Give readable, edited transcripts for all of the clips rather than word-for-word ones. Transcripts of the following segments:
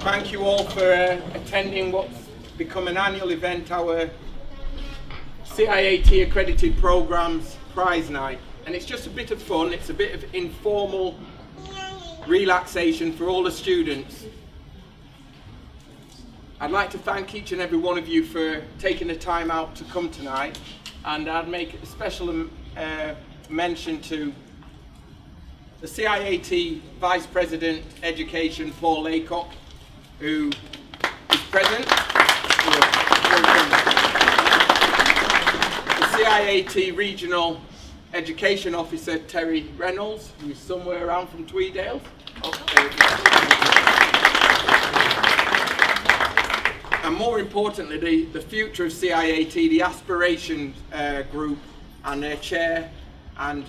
Thank you all for attending what's become an annual event, our CIAT accredited programs prize night. And it's just a bit of fun, it's a bit of informal relaxation for all the students. I'd like to thank each and every one of you for taking the time out to come tonight, and I'd make a special mention to the CIAT Vice President Education, Paul Laycock, who is present. The CIAT Regional Education Officer, Terry Reynolds, who's somewhere around from Tweedale. And more importantly, the future of CIAT, the Aspirations group, and their chair and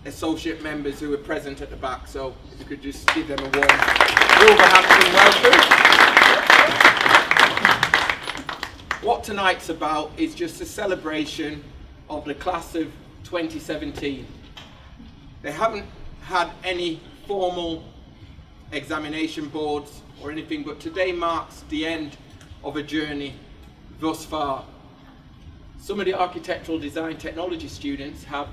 associate members who are present at the back. So if you could just give them a warm Wolverhampton welcome. What tonight's about is just a celebration of the class of 2017. They haven't had any formal examination boards or anything, but today marks the end of a journey thus far. Some of the architectural design technology students have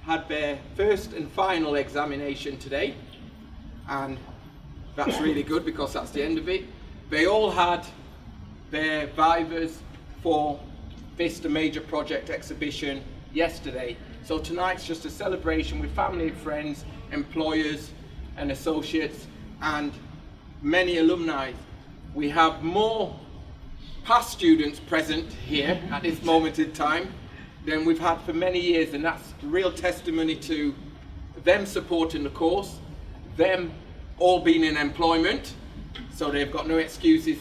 had their first and final examination today, and that's really good because that's the end of it. They all had their vivas for Vista Major Project exhibition yesterday. So tonight's just a celebration with family and friends, employers and associates, and many alumni. We have more past students present here at this moment in time than we've had for many years, and that's a real testimony to them supporting the course, them all being in employment, so they've got no excuses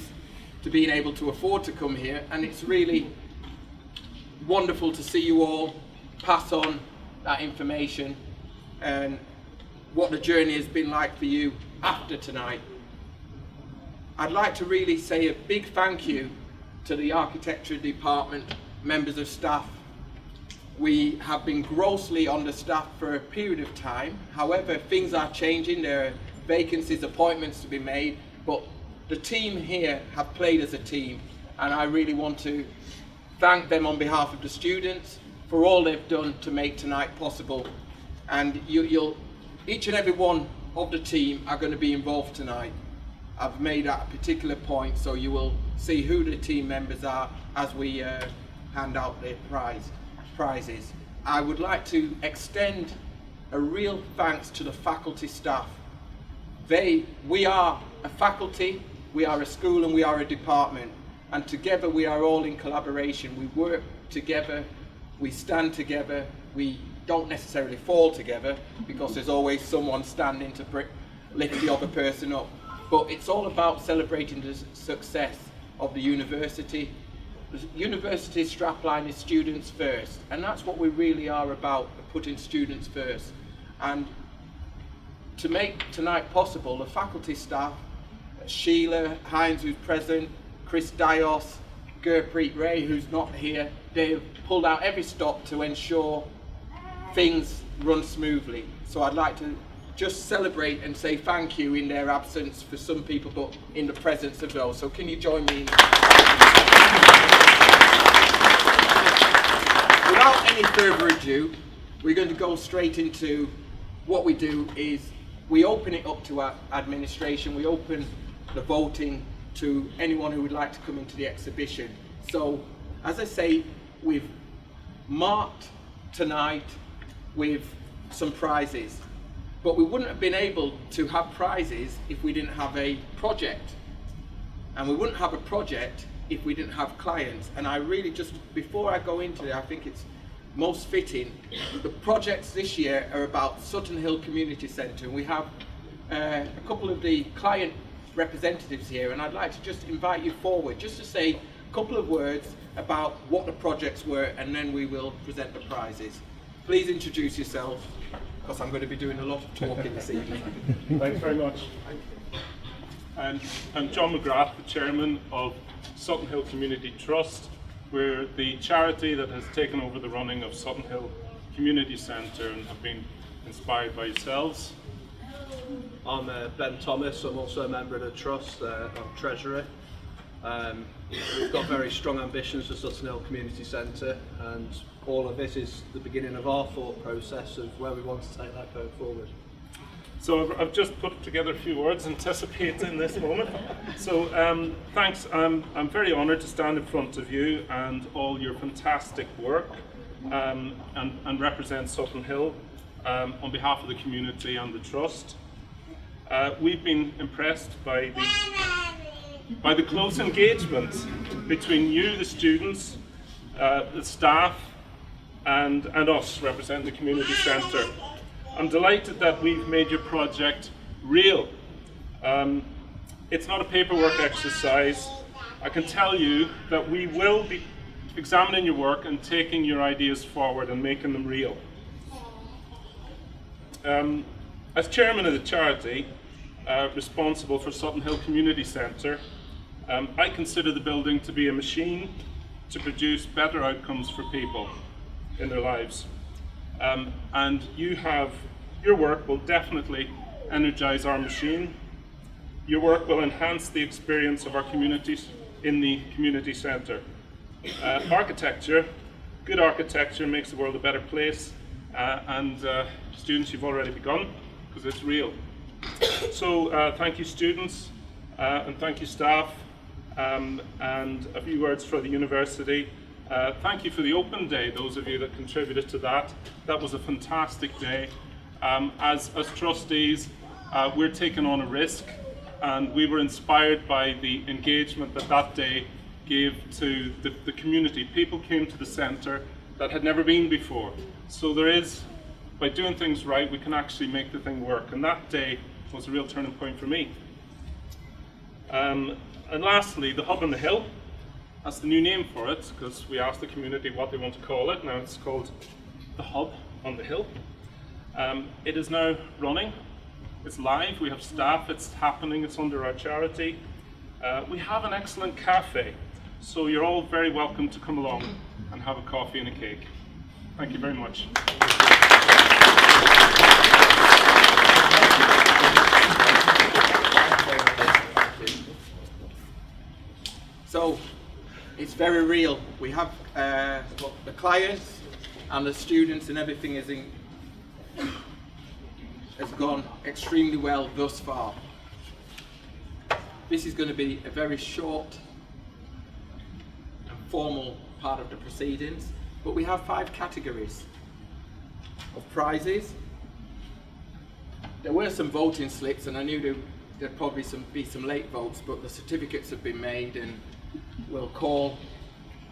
to being able to afford to come here. And it's really wonderful to see you all pass on that information and what the journey has been like for you after tonight. I'd like to really say a big thank you to the architecture department, members of staff. We have been grossly understaffed for a period of time. However, things are changing. There are vacancies, appointments to be made, but the team here have played as a team, and I really want to thank them on behalf of the students for all they've done to make tonight possible. And each and every one of the team are going to be involved tonight. I've made that a particular point, so you will see who the team members are as we hand out their prizes. I would like to extend a real thanks to the faculty staff. We are a faculty, we are a school, and we are a department, and together we are all in collaboration. We work together, we stand together, we don't necessarily fall together because there's always someone standing to lift the other person up. But it's all about celebrating the success of the university. The university's strapline is students first, and that's what we really are about, putting students first. And to make tonight possible, the faculty staff, Sheila Hines, who's present, Chris Dios, Gurpreet Ray, who's not here, they've pulled out every stop to ensure things run smoothly. So I'd like to just celebrate and say thank you in their absence for some people, but in the presence of those. So can you join me? Without any further ado, we're going to go straight into what we do. Is we open it up to our administration. We open the voting to anyone who would like to come into the exhibition. So, as I say, we've marked tonight with some prizes, but we wouldn't have been able to have prizes if we didn't have a project, and we wouldn't have a project if we didn't have clients. And I really just, before I go into it, I think it's most fitting. The projects this year are about Sutton Hill Community Centre, and we have a couple of the client representatives here, and I'd like to just invite you forward just to say a couple of words about what the projects were, and then we will present the prizes. Please introduce yourself, because I'm going to be doing a lot of talking this evening. Thanks very much. I'm John Mcgrath, the chairman of Sutton Hill Community Trust. We're the charity that has taken over the running of Sutton Hill Community Centre and have been inspired by yourselves. I'm Ben Thomas. I'm also a member of the Trust. I'm Treasurer. We've got very strong ambitions for Sutton Hill Community Centre, and all of this is the beginning of our thought process of where we want to take that going forward. So I've just put together a few words anticipating this moment. So thanks, I'm very honoured to stand in front of you and all your fantastic work and represent Sutton Hill on behalf of the community and the Trust. We've been impressed by the close engagement between you, the students, the staff, and us representing the community centre. I'm delighted that we've made your project real. It's not a paperwork exercise. I can tell you that we will be examining your work and taking your ideas forward and making them real. As chairman of the charity responsible for Sutton Hill Community Centre, I consider the building to be a machine to produce better outcomes for people in their lives. And your work will definitely energise our machine. Your work will enhance the experience of our communities in the community centre. Architecture, good architecture makes the world a better place, and students, you've already begun, because it's real. So thank you students, and thank you staff, and a few words for the university. Thank you for the open day, those of you that contributed to that. That was a fantastic day. As trustees, we're taking on a risk, and we were inspired by the engagement that day gave to the community. People came to the centre that had never been before. So there is, by doing things right, we can actually make the thing work, and that day was a real turning point for me. And lastly, the Hub on the Hill. That's the new name for it, because we asked the community what they want to call it. Now it's called the Hub on the Hill. It is now running, it's live, we have staff, it's happening, it's under our charity. We have an excellent cafe, so you're all very welcome to come along and have a coffee and a cake. Thank you very much. So, it's very real. We have the clients and the students, and everything has gone extremely well thus far. This is going to be a very short and formal part of the proceedings, but we have 5 categories of prizes. There were some voting slips, and I knew there'd probably be some late votes, but the certificates have been made, and we'll call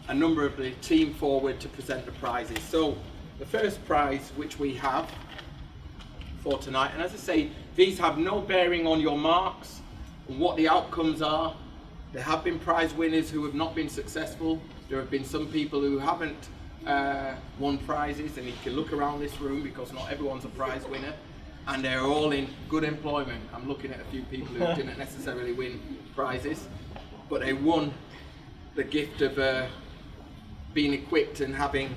a number of the team forward to present the prizes. So the first prize which we have for tonight, and as I say, these have no bearing on your marks and what the outcomes are. There have been prize winners who have not been successful. There have been some people who haven't won prizes, and you can look around this room because not everyone's a prize winner, and they're all in good employment. I'm looking at a few people who didn't necessarily win prizes, but they won the gift of being equipped and having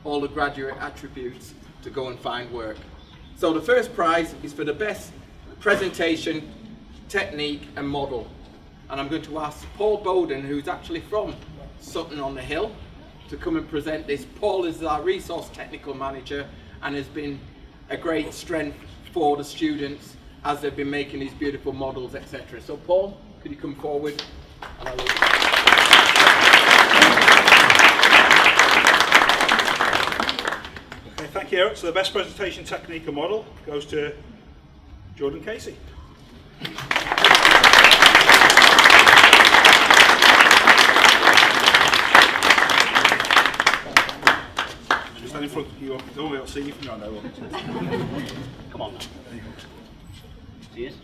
all the graduate attributes to go and find work. So the first prize is for the best presentation, technique and model. And I'm going to ask Paul Bowden, who's actually from Sutton on the Hill, to come and present this. Paul is our resource technical manager and has been a great strength for the students as they've been making these beautiful models, etc. So Paul, could you come forward? And okay, thank you, Eric. So the best presentation technique and model goes to Jordan Casey. Just stand in front of you. Don't worry, I'll see you from around there. Come on now. Cheers.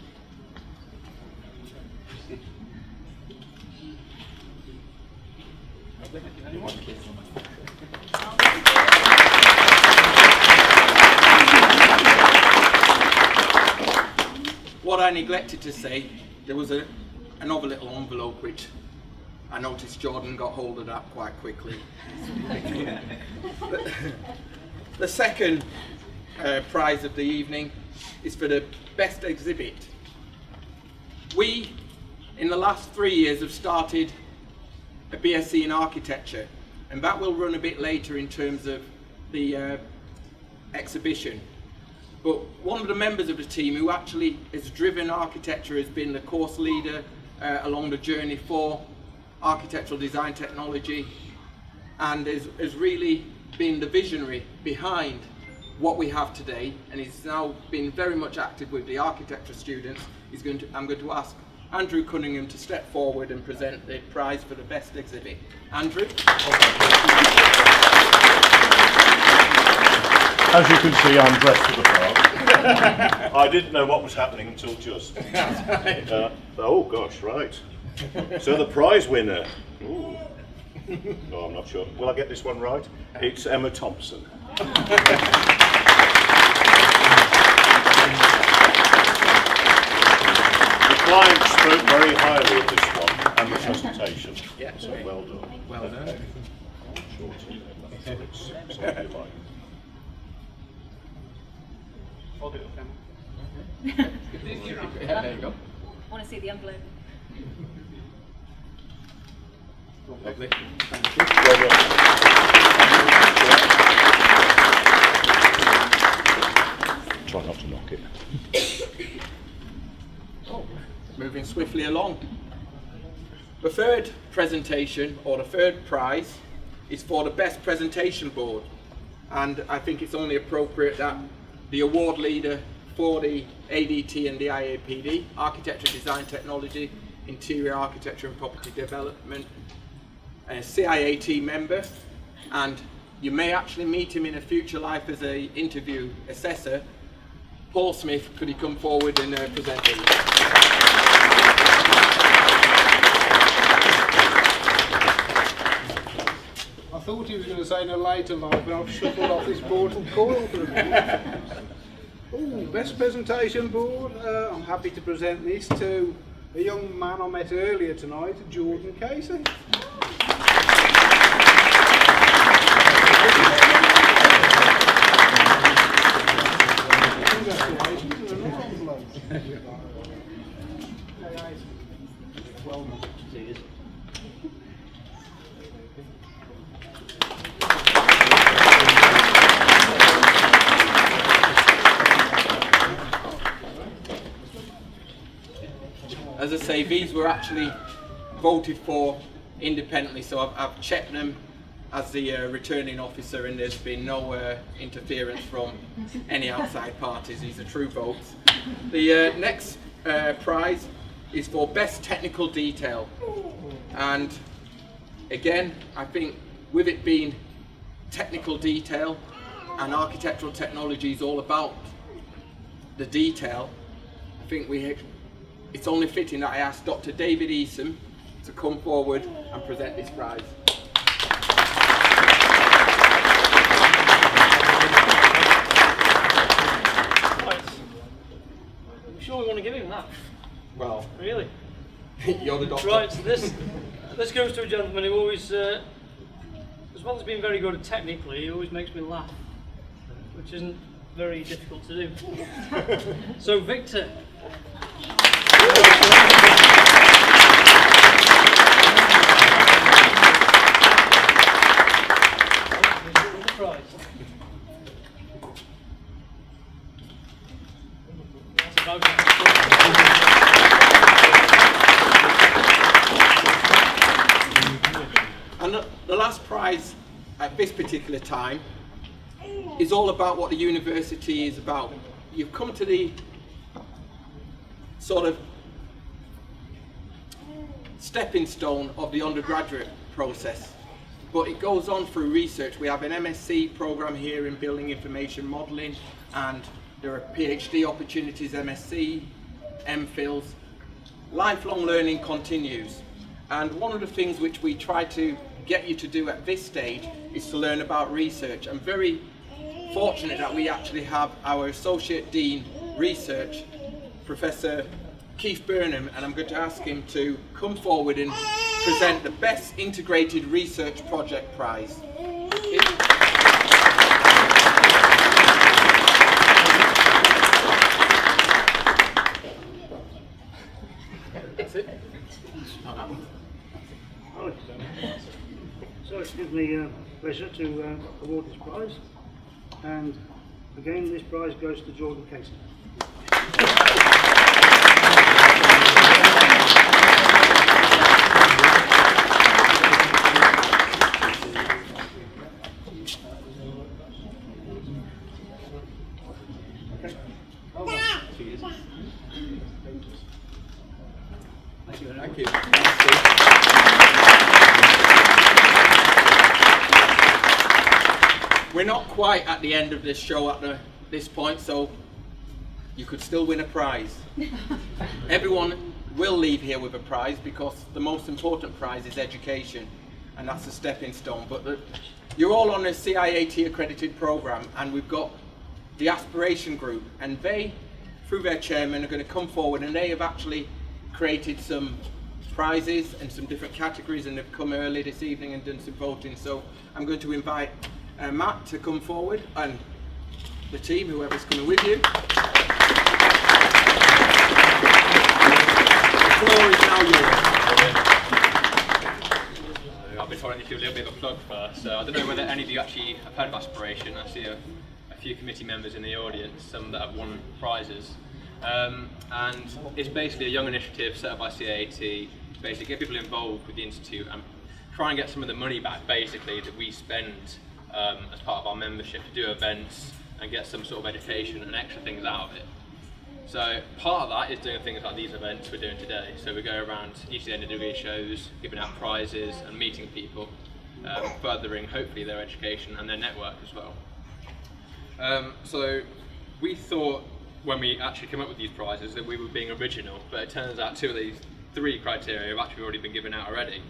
What I neglected to say, there was another little envelope which I noticed Jordan got hold of that quite quickly. The second prize of the evening is for the best exhibit. We, in the last 3 years, have started a BSc in architecture, and that will run a bit later in terms of the exhibition. But one of the members of the team who actually has driven architecture has been the course leader along the journey for architectural design technology, and has really been the visionary behind what we have today, and he's now been very much active with the architecture students. I'm going to ask Andrew Cunningham to step forward and present the prize for the best exhibit. Andrew? As you can see, I'm dressed for the part. I didn't know what was happening until just. Oh gosh, right. So the prize winner. Ooh. Oh, I'm not sure. Will I get this one right? It's Emma Thompson. The client spoke very highly of this one and the presentation. Yeah. So well done. Well done. So it's something you like. Hold it, There you go. I want to see the envelope. Lovely. Well done. Try not to knock it. Moving swiftly along. The third presentation, or the third prize, is for the best presentation board. And I think it's only appropriate that the award leader for the ADT and the IAPD, Architecture, Design Technology, Interior Architecture and Property Development, a CIAT member, and you may actually meet him in a future life as an interview assessor, Paul Smith. Could he come forward and present it? I thought he was going to say in a later life, but I've shuffled off this board and called for him. Oh, best presentation board. I'm happy to present this to a young man I met earlier tonight, Jordan Casey. Congratulations, and another envelope. Well done. Cheers. As I say, these were actually voted for independently, so I've checked them as the returning officer, and there's been no interference from any outside parties. These are true votes. The next prize is for best technical detail, and again, I think with it being technical detail and architectural technology is all about the detail, I think it's only fitting that I ask Dr. David Eason to come forward and present this prize. Right. I'm sure we want to give him that. Well, Really? you're the doctor. Right, so this goes to a gentleman who always, as well as being very good at technically, he always makes me laugh, which isn't very difficult to do. So Victor. Prize. That's about it. And the last prize at this particular time is all about what the university is about. You've come to the sort of stepping stone of the undergraduate process, but it goes on through research. We have an MSc program here in Building Information Modelling, and there are PhD opportunities, MSc, MPhils. Lifelong learning continues, and one of the things which we try to get you to do at this stage is to learn about research. I'm very fortunate that we actually have our Associate Dean Research, Professor Keith Burnham, and I'm going to ask him to come forward and present the Best Integrated Research Project Prize. So it gives me pleasure to award this prize, and again this prize goes to Jordan Casey. Thank you. We're not quite at the end of this show at this point, so you could still win a prize. Everyone will leave here with a prize because the most important prize is education, and that's a stepping stone. But you're all on a CIAT accredited program, and we've got the aspiration group, and they, through their chairman, are going to come forward, and they have actually created some prizes and some different categories, and they've come early this evening and done some voting. So I'm going to invite Matt to come forward, and the team, whoever's coming with you. The floor is now yours. I'll be trying to do a little bit of a plug first. So I don't know whether any of you actually have heard of Aspiration. I see a few committee members in the audience, some that have won prizes. And it's basically a young initiative set up by CIAT to basically get people involved with the Institute and try and get some of the money back basically that we spend as part of our membership to do events and get some sort of education and extra things out of it. So part of that is doing things like these events we're doing today. So we go around each of the end of the degree shows, giving out prizes and meeting people, furthering hopefully their education and their network as well. So we thought when we actually came up with these prizes that we were being original, but it turns out 2 of these 3 criteria have actually already been given out already.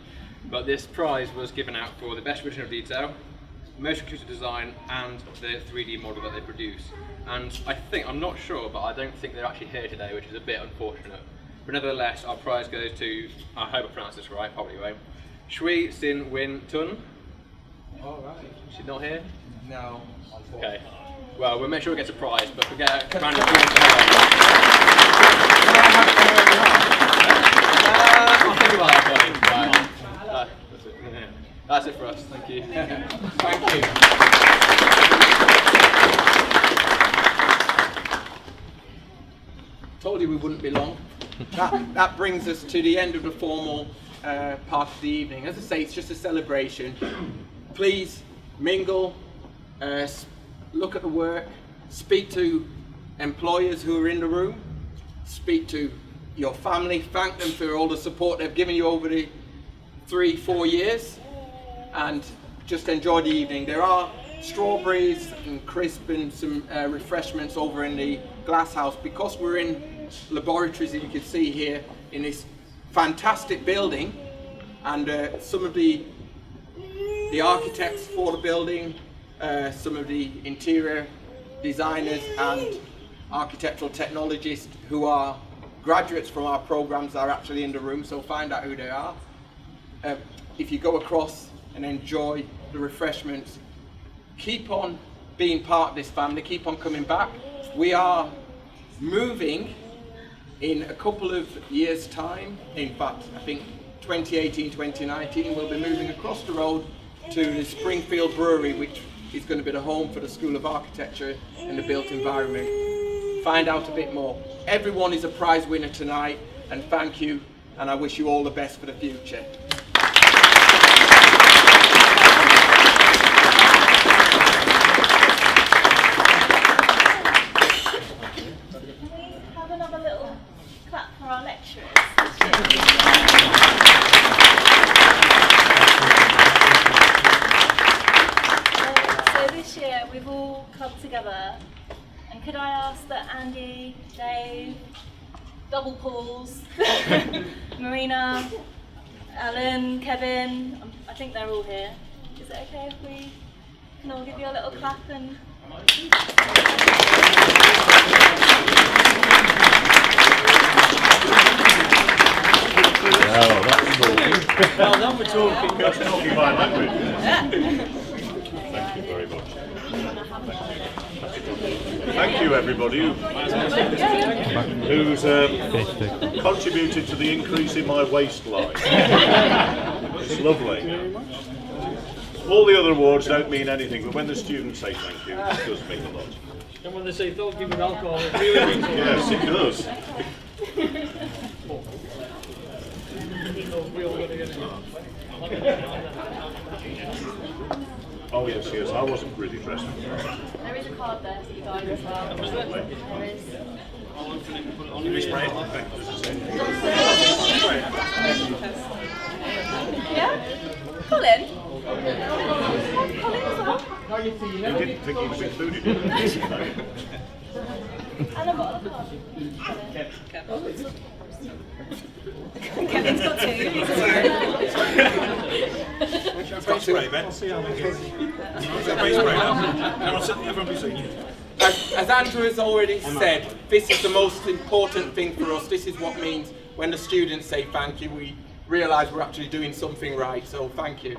But this prize was given out for the best original detail, most inclusive design, and the 3D model that they produce. And I'm not sure, but I don't think they're actually here today, which is a bit unfortunate. But nevertheless, our prize goes to, I hope I pronounced this right, probably won't, Shui Sin Win Tun. All right. She's not here? No. Okay. Well, we'll make sure it gets a prize, but we'll get a round of applause for her. I'll think about that, buddy. That's it for us. Thank you. Thank you. Told you we wouldn't be long. That brings us to the end of the formal part of the evening. As I say, it's just a celebration. Please mingle, look at the work, speak to employers who are in the room, speak to your family, thank them for all the support they've given you over the 3-4 years, and just enjoy the evening. There are strawberries and crisp and some refreshments over in the glass house, because we're in laboratories that you can see here in this fantastic building, and some of the architects for the building, some of the interior designers and architectural technologists who are graduates from our programs are actually in the room, so find out who they are. If you go across and enjoy the refreshments, keep on being part of this family, keep on coming back. We are moving in a couple of years' time. In fact, I think 2018, 2019, we'll be moving across the road to the Springfield Brewery, which is going to be the home for the School of Architecture and the Built Environment. Find out a bit more. Everyone is a prize winner tonight, and thank you, and I wish you all the best for the future. Have another little clap for our lecturers. So this year we've all clubbed together, and could I ask that Andy, Dave, Double Pauls, Marina, Alan, Kevin, I think they're all here. Is it okay if we can all give you a little clap and... Oh, that's cool. Well done for talking. That's talking my language. Thank you very much. Thank you, everybody who's contributed to the increase in my waistline. It's lovely. All the other awards don't mean anything, but when the students say thank you, it does mean a lot. And when they say don't give me alcohol, it really means a lot. Yes, it does. Oh yes, yes, I wasn't really dressed. There is a card there for you guys as well. There is. Yeah? Colin? Colin as well? You didn't think he was included in it. And I've got another card. Kevin's got two. Base spray, Ben. See how many is that base spray now? Everyone seen you. As Andrew has already said, this is the most important thing for us. This is what means when the students say thank you, we realise we're actually doing something right. So thank you.